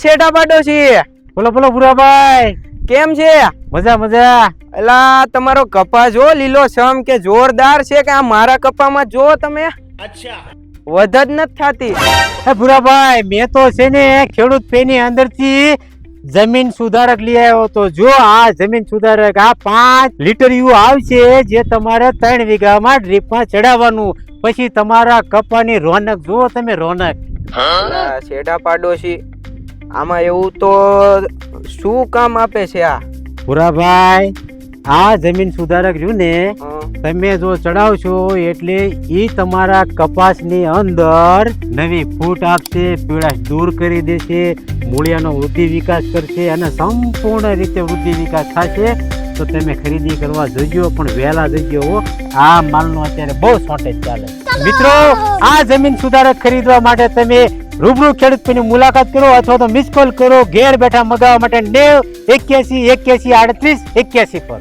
શેઠા પાડોશી, બોલો બોલો ભૂરાભાઈ, કેમ છે? મજા મજા. એલા તમારો કપા જો લીલો સમ કે જોરદાર છે કે આ મારા કપામાં જો તમે વધ જ નથી થાતી. હે ભૂરાભાઈ, મેં તો છે ને ખેડૂત પેની અંદરથી જમીન સુધારક લઈ આવ્યો તો. જો આ જમીન સુધારક આ 5 લીટર યુ આવશે, જે તમારે 3 વીઘામાં ડ્રીપમાં ચડાવવાનું. પછી તમારા કપાની રોનક જુઓ તમે, રોનક. એલા શેઠા પાડોશી, આમાં એવું તો શું કામ આપે છે આ? ભૂરાભાઈ, આ જમીન સુધારક રહ્યું ને, હં, તમે જો ચડાવશો એટલે ઈ તમારા કપાસની અંદર નવી ફૂટ આપશે, પીળાશ દૂર કરી દેશે, મૂળિયાનો વૃદ્ધિ વિકાસ કરશે અને સંપૂર્ણ રીતે વૃદ્ધિ વિકાસ થશે. તો તમે ખરીદી કરવા જજો, પણ વહેલા જજો હો. આ માલનો અત્યારે બહુ શોર્ટેજ ચાલે. મિત્રો, આ જમીન સુધારક ખરીદવા માટે તમે રૂબરૂ ખેડૂતની મુલાકાત કરો અથવા તો મિસ કોલ કરો ઘેર બેઠા મગાવવા માટે 91 81 81 38 81 પર.